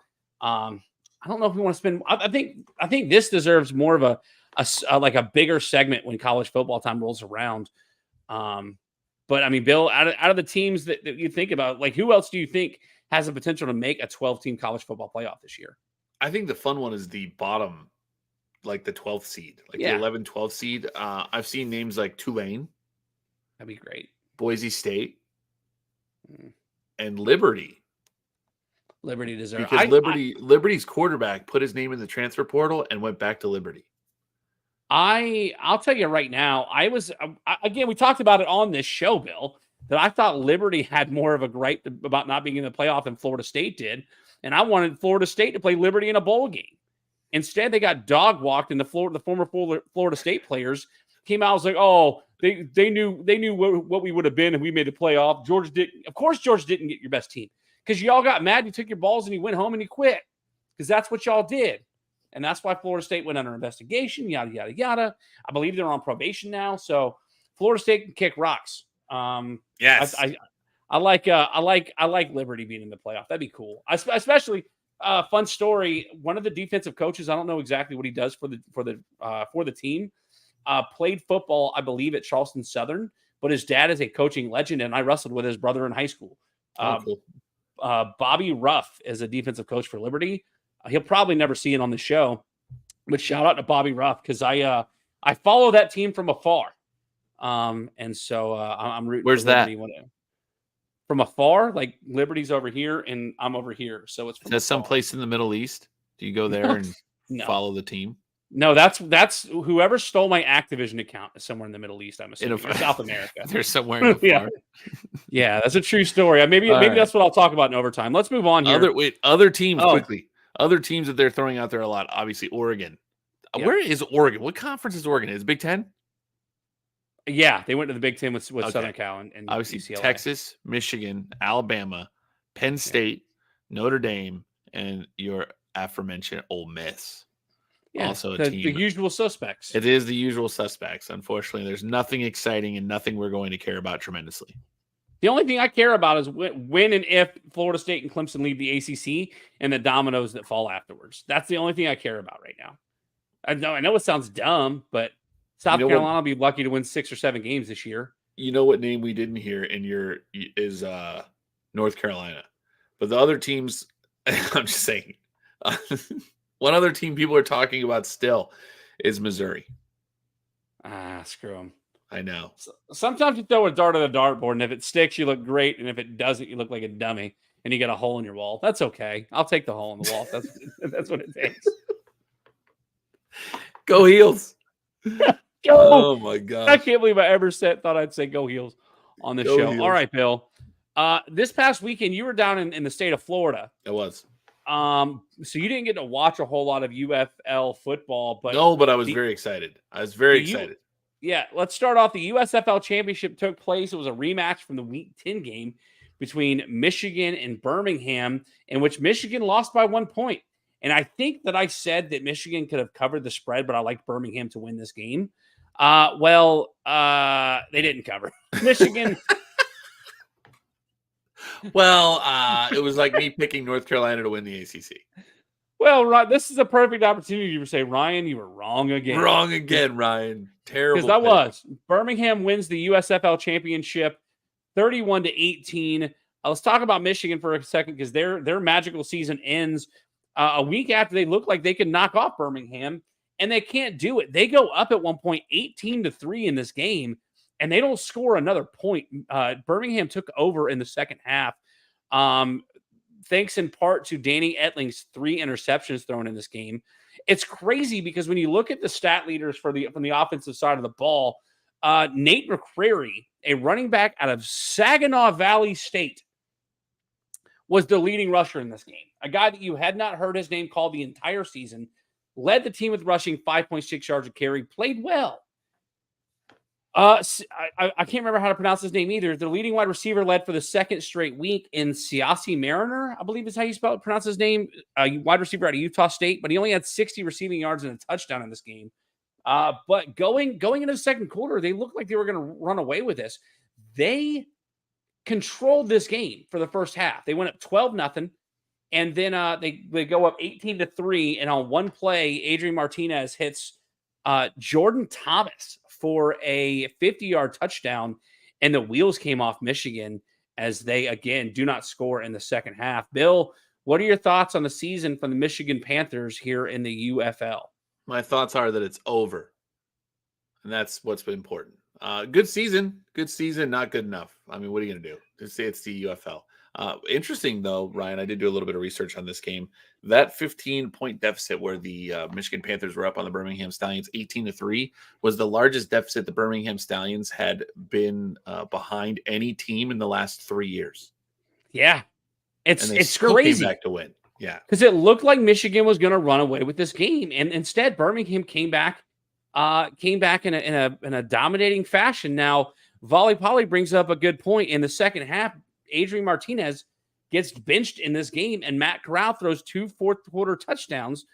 I don't know if we want to spend. I think this deserves more of a bigger segment when college football time rolls around. But I mean, Bill, out of the teams that you think about, like who else do you think has the potential to make a 12-team college football playoff this year? I think the fun one is the bottom, like the 12th seed, the 11, 12th seed. I've seen names like Tulane. That'd be great. Boise State. And Liberty. Liberty deserves because Liberty's quarterback put his name in the transfer portal and went back to Liberty. I'll tell you right now, again, we talked about it on this show, Bill, that I thought Liberty had more of a gripe about not being in the playoff than Florida State did. And I wanted Florida State to play Liberty in a bowl game. Instead, they got dog walked, and the former Florida State players came out and was like, "Oh, they knew what we would have been if we made the playoff." Georgia didn't. Of course, Georgia didn't get your best team because y'all got mad. You took your balls and you went home and you quit because that's what y'all did, and that's why Florida State went under investigation. Yada yada yada. I believe they're on probation now, so Florida State can kick rocks. Yes, I like Liberty being in the playoff. That'd be cool. Especially fun story. One of the defensive coaches, I don't know exactly what he does for the team, played football, I believe, at Charleston Southern, but his dad is a coaching legend, and I wrestled with his brother in high school. Cool. Bobby Ruff is a defensive coach for Liberty. He'll probably never see it on the show, but shout out to Bobby Ruff because I follow that team from afar. And so I'm rooting. Where's for that? from afar. Like Liberty's over here and I'm over here, so it's from Is that afar. someplace in the Middle East? Do you go there and No. follow the team? No, that's whoever stole my Activision account is somewhere in the Middle East. I'm assuming or South America. They're somewhere in the Yeah. far. Yeah, that's a true story. Maybe All right. that's what I'll talk about in overtime. Let's move on here. Other teams Oh. quickly. Other teams that they're throwing out there a lot. Obviously, Oregon. Yep. Where is Oregon? What conference is Oregon? Is it Big Ten? Yeah, they went to the Big Ten with Southern Cal and obviously UCLA. Texas, Michigan, Alabama, Penn State, Notre Dame, and your aforementioned Ole Miss. Yeah, also a the team. The usual suspects. It is the usual suspects. Unfortunately, there's nothing exciting and nothing we're going to care about tremendously. The only thing I care about is when and if Florida State and Clemson leave the ACC and the dominoes that fall afterwards. That's the only thing I care about right now. I know it sounds dumb, but South Carolina will be lucky to win 6 or 7 games this year. You know what name we didn't hear is North Carolina. But the other teams, I'm just saying, one other team people are talking about still is Missouri. Screw them. I know. Sometimes you throw a dart at a dartboard, and if it sticks, you look great, and if it doesn't, you look like a dummy, and you get a hole in your wall. That's okay. I'll take the hole in the wall. That's what it takes. Go Heels. Go. Oh, my gosh. I can't believe I ever thought I'd say go Heels on this show. Heels. All right, Bill. This past weekend, you were down in the state of Florida. It was. So you didn't get to watch a whole lot of UFL football, but I was very excited. I was very excited. Yeah, let's start off. The USFL Championship took place. It was a rematch from the Week 10 game between Michigan and Birmingham, in which Michigan lost by 1 point. And I think that I said that Michigan could have covered the spread, but I liked Birmingham to win this game. They didn't cover. Michigan. It was like me picking North Carolina to win the ACC. Well, this is a perfect opportunity to say, Ryan, you were wrong again. Wrong again, Ryan. Terrible. Because Birmingham wins the USFL Championship 31-18. Let's talk about Michigan for a second because their magical season ends a week after they look like they could knock off Birmingham, and they can't do it. They go up at one point 18-3 in this game, and they don't score another point. Birmingham took over in the second half. Thanks in part to Danny Etling's 3 interceptions thrown in this game. It's crazy because when you look at the stat leaders from the offensive side of the ball, Nate McCrary, a running back out of Saginaw Valley State, was the leading rusher in this game. A guy that you had not heard his name called the entire season, led the team with rushing 5.6 yards a carry, played well. I can't remember how to pronounce his name either. The leading wide receiver led for the second straight week in Siasi Mariner, I believe is how you pronounce his name. Wide receiver out of Utah State, but he only had 60 receiving yards and a touchdown in this game. But going into the second quarter, they looked like they were going to run away with this. They controlled this game for the first half. They went up 12-0, and then they go up 18-3. And on one play, Adrian Martinez hits Jordan Thomas for a 50-yard touchdown, and the wheels came off Michigan as they, again, do not score in the second half. Bill, what are your thoughts on the season from the Michigan Panthers here in the UFL? My thoughts are that it's over, and that's what's been important. Good season, not good enough. I mean, what are you going to do? Just say it's the UFL. Interesting, though, Ryan, I did do a little bit of research on this game. That 15-point deficit where the Michigan Panthers were up on the Birmingham Stallions 18-3 was the largest deficit the Birmingham Stallions had been behind any team in the last 3 years. Yeah, it's still crazy. Came back to win. Yeah, because it looked like Michigan was going to run away with this game, and instead Birmingham came back in a dominating fashion. Now, Volley Polly brings up a good point. In the second half, Adrian Martinez gets benched in this game, and Matt Corral throws 2 fourth-quarter touchdowns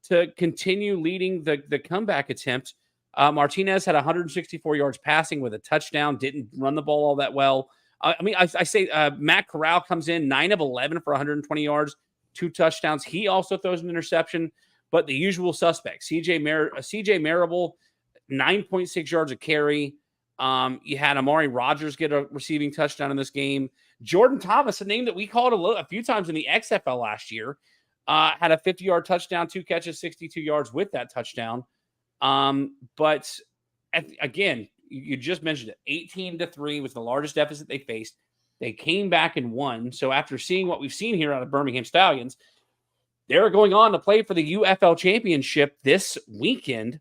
to continue leading the comeback attempt. Martinez had 164 yards passing with a touchdown, didn't run the ball all that well. I say Matt Corral comes in 9 of 11 for 120 yards, 2 touchdowns. He also throws an interception, but the usual suspects, CJ Marable, 9.6 yards a carry. You had Amari Rogers get a receiving touchdown in this game. Jordan Thomas, a name that we called a few times in the XFL last year, had a 50-yard touchdown, 2 catches, 62 yards with that touchdown. Again, you just mentioned it. 18-3 was the largest deficit they faced. They came back and won. So after seeing what we've seen here out of Birmingham Stallions, they're going on to play for the UFL Championship this weekend.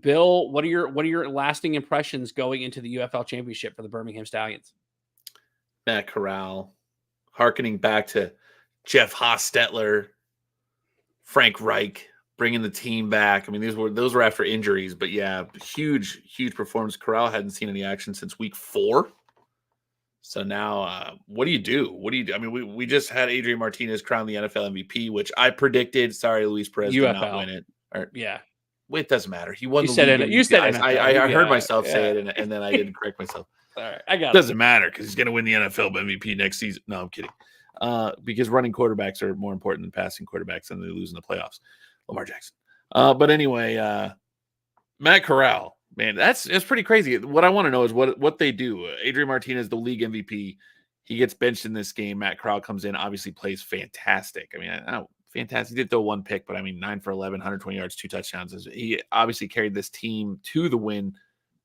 Bill, what are your lasting impressions going into the UFL Championship for the Birmingham Stallions? Matt Corral, hearkening back to Jeff Hostetler, Frank Reich, bringing the team back. I mean, those were after injuries, but yeah, huge performance. Corral hadn't seen any action since week 4. So now, what do you do? I mean, we just had Adrian Martinez crown the NFL MVP, which I predicted. Sorry, Luis Perez did not win it. Yeah. Well, it doesn't matter. He won you the said league. It. You said it. I heard myself say it, and then I didn't correct myself. All right, I got it. Doesn't matter because he's going to win the NFL MVP next season. No, I'm kidding. Because running quarterbacks are more important than passing quarterbacks, and they lose in the playoffs. Lamar Jackson. But anyway, Matt Corral, man, it's pretty crazy. What I want to know is what they do. Adrian Martinez, the league MVP, he gets benched in this game. Matt Corral comes in, obviously plays fantastic. I mean, fantastic. He did throw one pick, but I mean, 9 for 11, 120 yards, 2 touchdowns. He obviously carried this team to the win.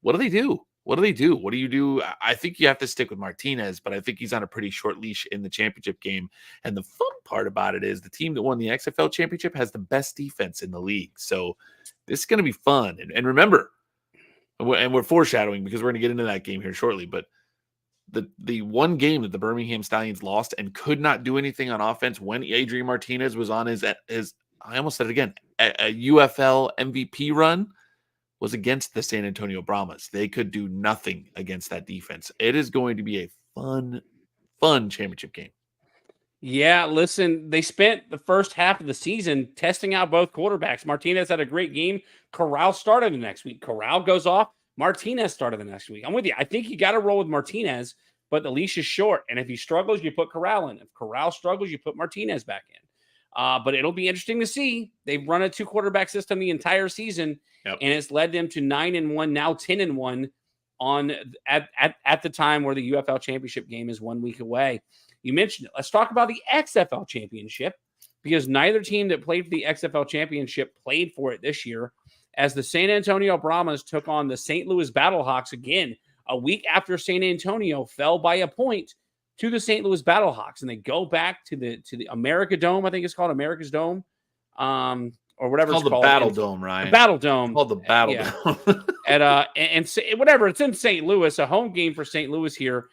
What do they do? What do you do? I think you have to stick with Martinez, but I think he's on a pretty short leash in the championship game. And the fun part about it is the team that won the XFL championship has the best defense in the league. So this is going to be fun. And remember, and we're foreshadowing because we're going to get into that game here shortly, but the one game that the Birmingham Stallions lost and could not do anything on offense when Adrian Martinez was on his I almost said it again, a UFL MVP run was against the San Antonio Brahmas. They could do nothing against that defense. It is going to be a fun championship game. Yeah, listen, they spent the first half of the season testing out both quarterbacks. Martinez had a great game. Corral started the next week. Corral goes off. Martinez started the next week. I'm with you. I think you got to roll with Martinez, but the leash is short. And if he struggles, you put Corral in. If Corral struggles, you put Martinez back in. But it'll be interesting to see. They've run a 2-quarterback system the entire season, and it's led them to 9-1, now 10-1 at the time where the UFL Championship game is 1 week away. You mentioned it. Let's talk about the XFL Championship, because neither team that played for the XFL Championship played for it this year, as the San Antonio Brahmas took on the St. Louis Battlehawks again a week after San Antonio fell by a point to the St. Louis Battlehawks, and they go back to the America Dome. I think it's called America's Dome, or whatever it's called. The Battle Dome, Ryan. The Battle Dome. It's called the Battle Dome. and whatever, it's in St. Louis, a home game for St. Louis here,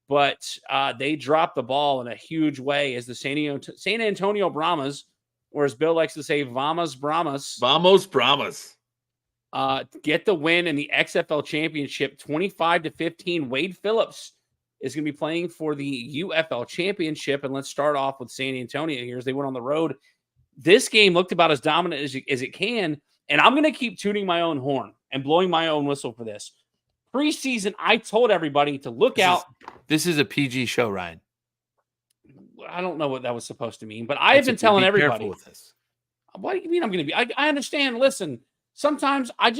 but they dropped the ball in a huge way as the San Antonio Brahmas, or as Bill likes to say, Vamos Brahmas. Vamos Brahmas. Get the win in the XFL Championship, 25-15. Wade Phillips is going to be playing for the UFL Championship. And let's start off with San Antonio here as they went on the road. This game looked about as dominant as it can. And I'm going to keep tooting my own horn and blowing my own whistle for this. Preseason, I told everybody to look out. This is a PG show, Ryan. I don't know what that was supposed to mean, but I've been telling everybody. With this. What do you mean I'm going to be? I understand. Listen, sometimes I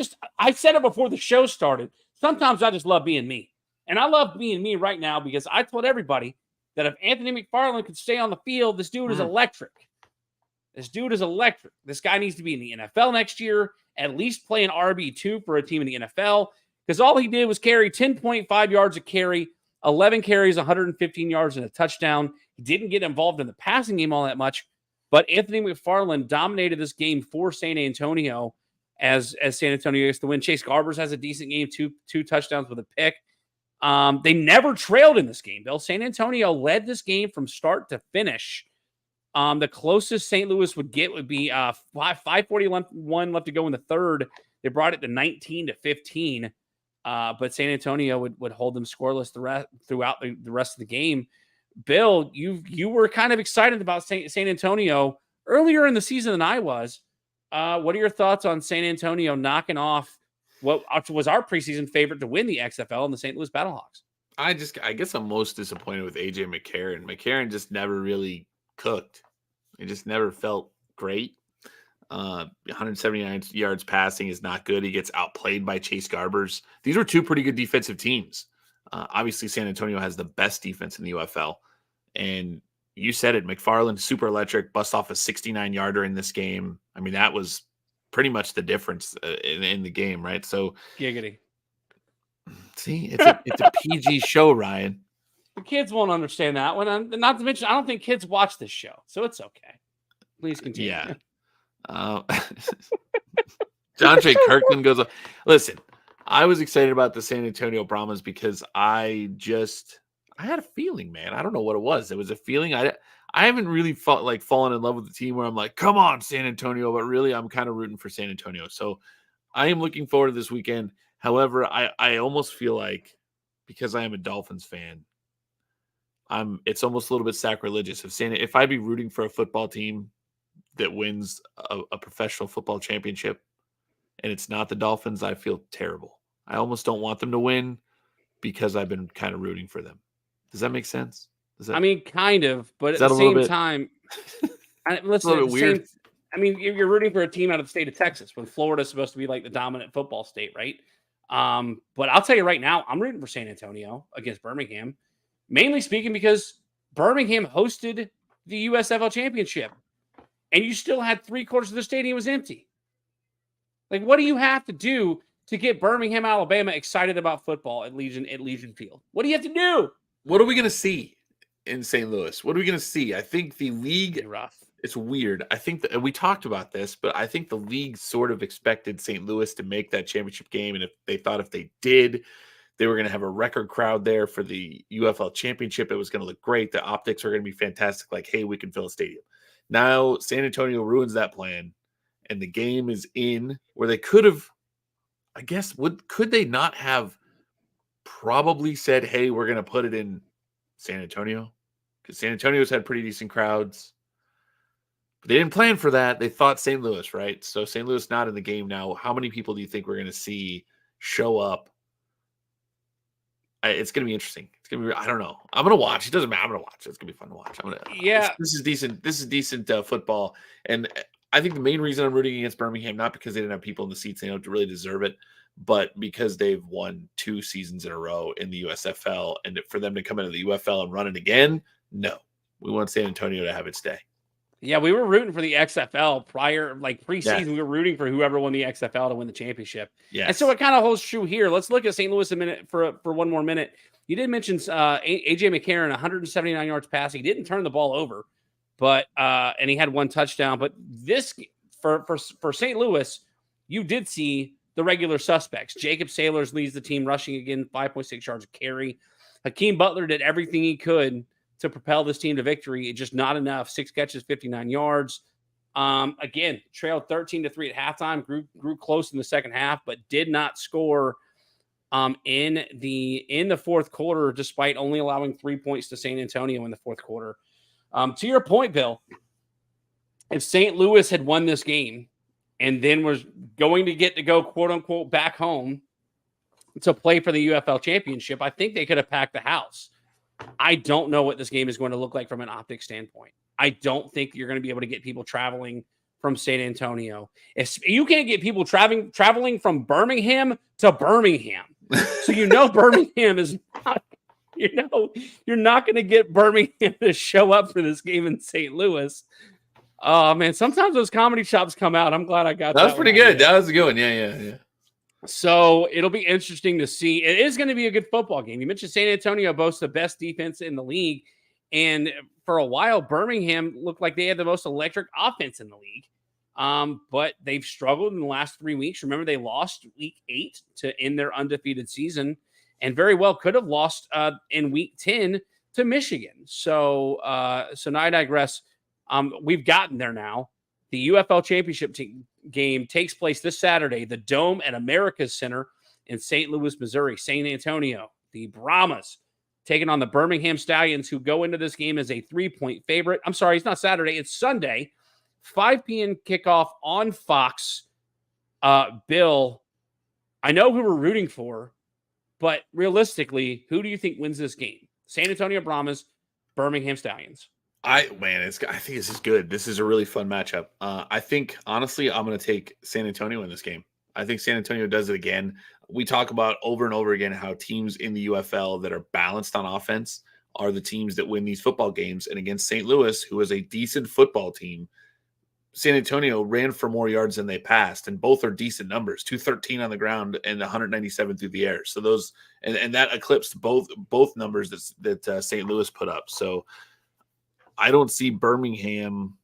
said it before the show started. Sometimes I just love being me. And I love being me right now because I told everybody that if Anthony McFarland could stay on the field, this dude is electric. This dude is electric. This guy needs to be in the NFL next year, at least play an RB2 for a team in the NFL, because all he did was carry 10.5 yards a carry, 11 carries, 115 yards, and a touchdown. He didn't get involved in the passing game all that much, but Anthony McFarland dominated this game for San Antonio as San Antonio gets the win. Chase Garbers has a decent game, two touchdowns with a pick. They never trailed in this game, Bill. San Antonio led this game from start to finish. The closest St. Louis would get would be 5:41 left to go in the third. They brought it to 19-15, but San Antonio would hold them scoreless throughout the rest of the game. Bill, you were kind of excited about San Antonio earlier in the season than I was. What are your thoughts on San Antonio knocking off what was our preseason favorite to win the XFL in the St. Louis Battlehawks? I guess I'm most disappointed with AJ McCarron. McCarron just never really cooked. It just never felt great. 179 yards passing is not good. He gets outplayed by Chase Garbers. These were two pretty good defensive teams. Obviously, San Antonio has the best defense in the UFL. And you said it, McFarland, super electric, bust off a 69-yarder in this game. I mean, that was pretty much the difference in the game, right? So, giggity. See, it's a PG show, Ryan. The kids won't understand that one. Not to mention, I don't think kids watch this show, so it's okay. Please continue. Yeah. John J. Kirkman goes, listen, I was excited about the San Antonio Brahmas because I had a feeling, man. I don't know what it was. It was a feeling. I haven't really fallen in love with the team where I'm like, come on, San Antonio, but really I'm kind of rooting for San Antonio. So I am looking forward to this weekend. However, I almost feel like, because I am a Dolphins fan, it's almost a little bit sacrilegious. If I'd be rooting for a football team that wins a professional football championship and it's not the Dolphins, I feel terrible. I almost don't want them to win because I've been kind of rooting for them. Does that make sense? Kind of, but at the same time, listen, a little bit weird. You're rooting for a team out of the state of Texas when Florida's supposed to be like the dominant football state, right? But I'll tell you right now, I'm rooting for San Antonio against Birmingham, mainly speaking because Birmingham hosted the USFL Championship, and you still had 3/4 of the stadium was empty. Like, what do you have to do to get Birmingham, Alabama excited about football at Legion Field? What do you have to do? What are we going to see in St. Louis? What are we going to see? I think the league, it's weird. I think that we talked about this, but I think the league sort of expected St. Louis to make that championship game. And if they did, they were going to have a record crowd there for the UFL Championship. It was going to look great. The optics are going to be fantastic. Like, hey, we can fill a stadium. Now San Antonio ruins that plan. And the game is in where they could have, I guess, could they not have probably said, hey, we're going to put it in San Antonio? Because San Antonio's had pretty decent crowds. But they didn't plan for that. They thought St. Louis, right? So St. Louis not in the game now. How many people do you think we're going to see show up? It's going to be interesting. It's going to be, I don't know. I'm going to watch. It doesn't matter. I'm going to watch. It's going to be fun to watch. This is decent. This is decent football. And I think the main reason I'm rooting against Birmingham, not because they didn't have people in the seats, they don't really deserve it, but because they've won 2 seasons in a row in the USFL, and for them to come into the UFL and run it again, no. We want San Antonio to have its day. Yeah, we were rooting for the XFL prior, like preseason. Yeah. We were rooting for whoever won the XFL to win the championship. Yeah, and so it kind of holds true here. Let's look at St. Louis a minute for one more minute. You did mention AJ McCarron, 179 yards passing. He didn't turn the ball over, but and he had 1 touchdown. But this for St. Louis, you did see the regular suspects. Jacob Sailors leads the team rushing again, 5.6 yards a carry. Hakeem Butler did everything he could to propel this team to victory. It's just not enough. 6 catches, 59 yards. Again, trailed 13-3 at halftime, grew close in the second half, but did not score in the fourth quarter, despite only allowing 3 points to San Antonio in the fourth quarter. To your point, Bill, if St. Louis had won this game and then was going to get to go, quote unquote, back home to play for the UFL Championship, I think they could have packed the house. I don't know what this game is going to look like from an optic standpoint. I don't think you're going to be able to get people traveling from San Antonio. If you can't get people traveling from Birmingham to Birmingham. So Birmingham is not, you're not going to get Birmingham to show up for this game in St. Louis. Oh, man, sometimes those comedy chops come out. I'm glad I got that. That was pretty good. That was a good one. Yeah. So it'll be interesting to see. It is going to be a good football game. You mentioned San Antonio boasts the best defense in the league. And for a while, Birmingham looked like they had the most electric offense in the league. But they've struggled in the last 3 weeks. Remember, they lost week 8 to end their undefeated season and very well could have lost in week 10 to Michigan. So now I digress. We've gotten there now. The UFL Championship game takes place this Saturday, the Dome at America's Center in St. Louis, Missouri. San Antonio, the Brahmas, taking on the Birmingham Stallions, who go into this game as a 3-point favorite. I'm sorry, it's not Saturday, it's Sunday. 5 p.m. kickoff on Fox. Bill, I know who we're rooting for, but realistically, who do you think wins this game? San Antonio Brahmas, Birmingham Stallions. I think this is good. This is a really fun matchup. I think, honestly, I'm going to take San Antonio in this game. I think San Antonio does it again. We talk about over and over again how teams in the UFL that are balanced on offense are the teams that win these football games. And against St. Louis, who is a decent football team, San Antonio ran for more yards than they passed, and both are decent numbers, 213 on the ground and 197 through the air. So those and that eclipsed both numbers that St. Louis put up. So I don't see Birmingham.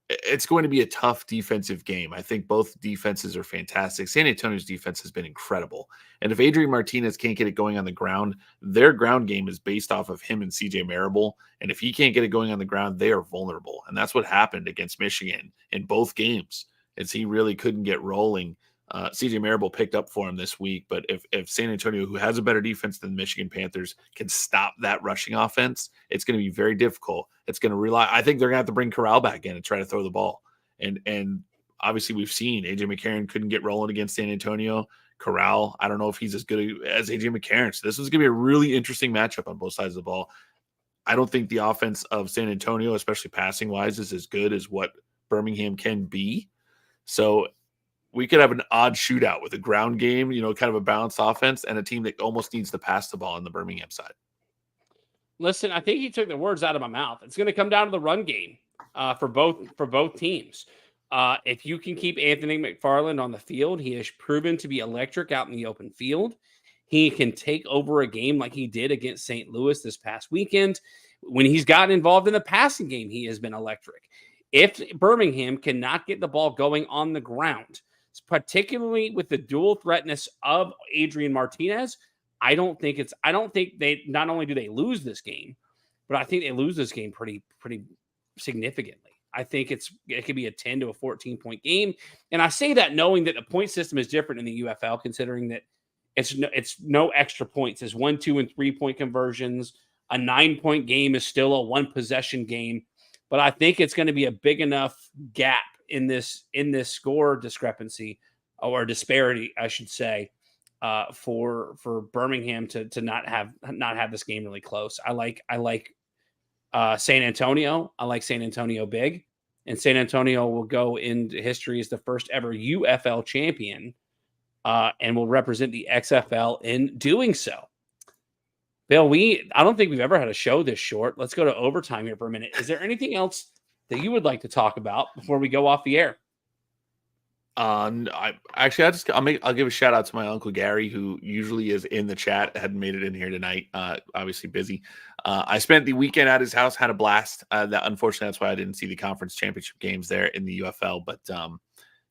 It's going to be a tough defensive game. I think both defenses are fantastic. San Antonio's defense has been incredible. And if Adrian Martinez can't get it going on the ground, their ground game is based off of him and CJ Marable. And if he can't get it going on the ground, they are vulnerable. And that's what happened against Michigan in both games, is he really couldn't get rolling. CJ Marable picked up for him this week. But if San Antonio, who has a better defense than the Michigan Panthers, can stop that rushing offense, it's going to be very difficult. It's going to rely. I think they're going to have to bring Corral back in and try to throw the ball. And obviously we've seen AJ McCarron couldn't get rolling against San Antonio. Corral, I don't know if he's as good as AJ McCarron. So this is going to be a really interesting matchup on both sides of the ball. I don't think the offense of San Antonio, especially passing wise, is as good as what Birmingham can be. So we could have an odd shootout with a ground game, kind of a balanced offense, and a team that almost needs to pass the ball on the Birmingham side. Listen, I think he took the words out of my mouth. It's going to come down to the run game for both teams. If you can keep Anthony McFarland on the field, he has proven to be electric out in the open field. He can take over a game like he did against St. Louis this past weekend. When he's gotten involved in the passing game, he has been electric. If Birmingham cannot get the ball going on the ground, particularly with the dual threatness of Adrian Martinez, I don't think they not only do they lose this game, but I think they lose this game pretty significantly. I think it could be a 10 to a 14-point game. And I say that knowing that the point system is different in the UFL, considering that it's no extra points. It's 1, 2, and 3-point conversions. A 9-point game is still a 1-possession game. But I think it's going to be a big enough gap in this score discrepancy or disparity, I should say, for Birmingham to not have this game really close. I like San Antonio. I like San Antonio big, and San Antonio will go into history as the first ever UFL champion, and will represent the XFL in doing so. Bill, I don't think we've ever had a show this short. Let's go to overtime here for a minute. Is there anything else that you would like to talk about before we go off the air? I'll give a shout out to my Uncle Gary, who usually is in the chat. Hadn't made it in here tonight. Obviously busy. I spent the weekend at his house, had a blast. Unfortunately, that's why I didn't see the conference championship games there in the UFL. But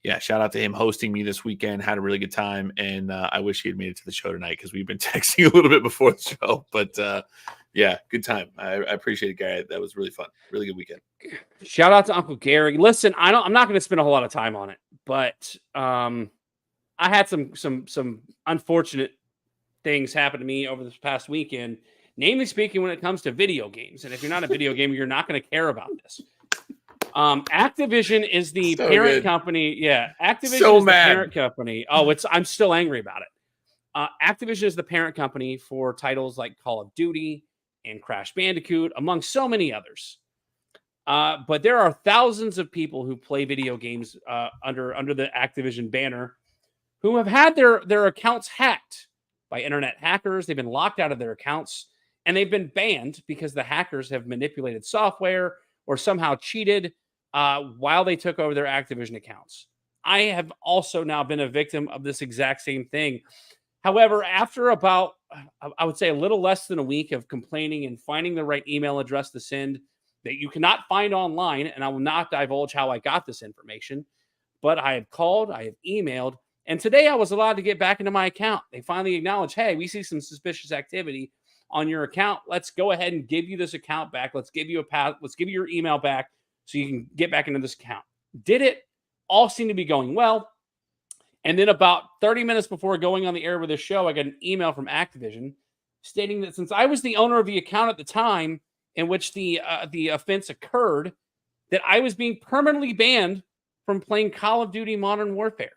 yeah, shout out to him hosting me this weekend. Had a really good time, and I wish he had made it to the show tonight because we've been texting a little bit before the show. But yeah, good time. I appreciate it, Gary. That was really fun. Really good weekend. Shout out to Uncle Gary. Listen, I'm not going to spend a whole lot of time on it, but I had some unfortunate things happen to me over this past weekend, namely speaking, when it comes to video games. And if you're not a video gamer, you're not going to care about this. Activision is the parent company. Yeah, Activision is the parent company. I'm still angry about it. Activision is the parent company for titles like Call of Duty and Crash Bandicoot, among so many others. But there are thousands of people who play video games under the Activision banner who have had their accounts hacked by internet hackers. They've been locked out of their accounts, and they've been banned because the hackers have manipulated software or somehow cheated while they took over their Activision accounts. I have also now been a victim of this exact same thing. However, after about, I would say, a little less than a week of complaining and finding the right email address to send that you cannot find online, and I will not divulge how I got this information, but I have called, I have emailed, and today I was allowed to get back into my account. They finally acknowledged, hey, we see some suspicious activity on your account. Let's go ahead and give you this account back. Let's give you your email back so you can get back into this account. Did it. All seemed to be going well. And then about 30 minutes before going on the air with this show, I got an email from Activision stating that since I was the owner of the account at the time in which the offense occurred, that I was being permanently banned from playing Call of Duty Modern Warfare.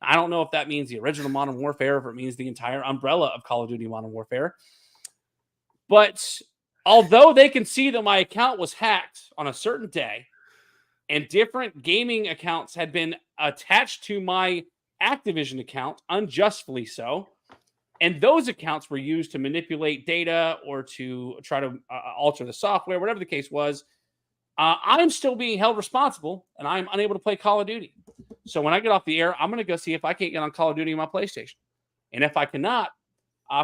I don't know if that means the original Modern Warfare, or if it means the entire umbrella of Call of Duty Modern Warfare. But although they can see that my account was hacked on a certain day and different gaming accounts had been attached to my Activision account, unjustly so, and those accounts were used to manipulate data or to try to alter the software, whatever the case was, I'm still being held responsible, and I'm unable to play Call of Duty. So when I get off the air, I'm going to go see if I can't get on Call of Duty on my PlayStation. And if I cannot,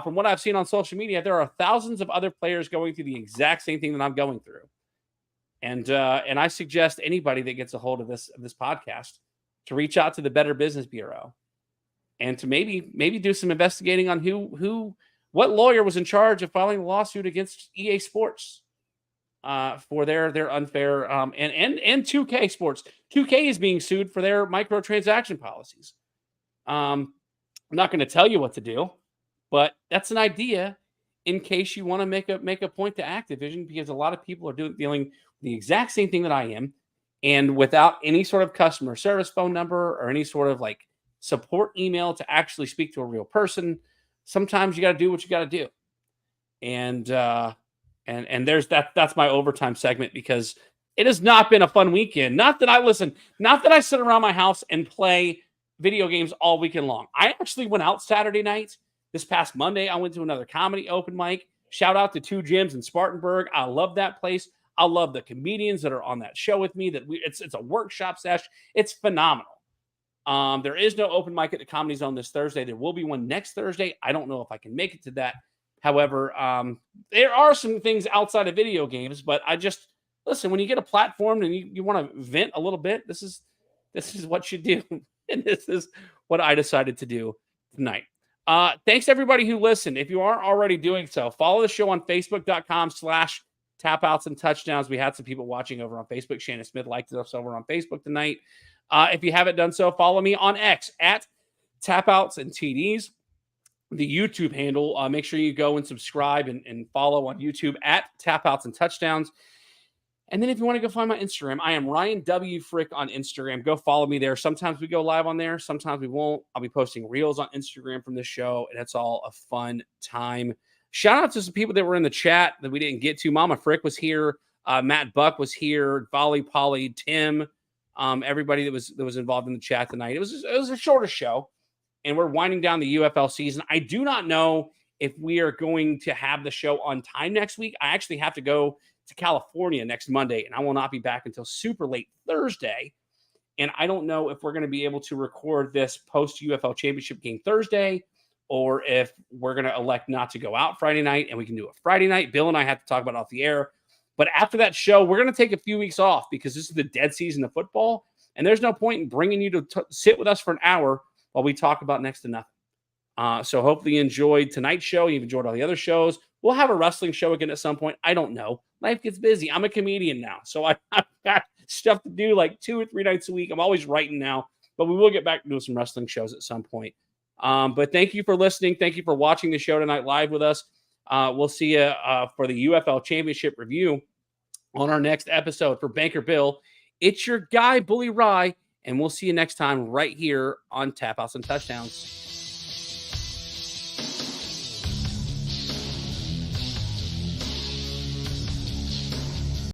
from what I've seen on social media, there are thousands of other players going through the exact same thing that I'm going through. And I suggest anybody that gets a hold of this podcast to reach out to the Better Business Bureau and to maybe do some investigating on what lawyer was in charge of filing a lawsuit against EA Sports for their unfair and 2K Sports. 2K is being sued for their microtransaction policies. I'm not going to tell you what to do, but that's an idea in case you want to make a point to Activision, because a lot of people are dealing the exact same thing that I am, and without any sort of customer service phone number or any sort of like support email to actually speak to a real person. Sometimes you got to do what you got to do. And there's that's my overtime segment, because it has not been a fun weekend. Not that I sit around my house and play video games all weekend long. I actually went out Saturday night. This past Monday, I went to another comedy open mic. Shout out to Two Gyms in Spartanburg. I love that place. I love the comedians that are on that show with me. It's a workshop sesh. It's phenomenal. There is no open mic at the Comedy Zone this Thursday. There will be one next Thursday. I don't know if I can make it to that. However, there are some things outside of video games, but I just listen, when you get a platform and you want to vent a little bit, this is what you do. And this is what I decided to do tonight. Thanks to everybody who listened. If you aren't already doing so, follow the show on Facebook.com/tapouts and touchdowns. We had some people watching over on Facebook. Shannon Smith liked us over on Facebook tonight. If you haven't done so, follow me on X at tapouts and TDs. The YouTube handle, make sure you go and subscribe and follow on YouTube at tapouts and touchdowns. And then if you want to go find my Instagram, I am Ryan W. Frick on Instagram. Go follow me there. Sometimes we go live on there. Sometimes we won't. I'll be posting reels on Instagram from this show, and it's all a fun time. Shout out to some people that were in the chat that we didn't get to. Mama Frick was here. Matt Buck was here. Volley, Polly, Tim, everybody that was involved in the chat tonight. It was a shorter show, and we're winding down the UFL season. I do not know if we are going to have the show on time next week. I actually have to go to California next Monday, and I will not be back until super late Thursday. And I don't know if we're going to be able to record this post UFL Championship game Thursday, or if we're going to elect not to go out Friday night and we can do it Friday night. Bill and I have to talk about it off the air. But after that show, we're going to take a few weeks off because this is the dead season of football, and there's no point in bringing you to sit with us for an hour while we talk about next to nothing. So hopefully you enjoyed tonight's show. You've enjoyed all the other shows. We'll have a wrestling show again at some point. I don't know. Life gets busy. I'm a comedian now, so I've got stuff to do like 2 or 3 nights a week. I'm always writing now, but we will get back to doing some wrestling shows at some point. But thank you for listening. Thank you for watching the show tonight live with us. We'll see you for the UFL Championship Review on our next episode. For Banker Bill, it's your guy, Bully Rye, and we'll see you next time right here on Tap Outs and Touchdowns.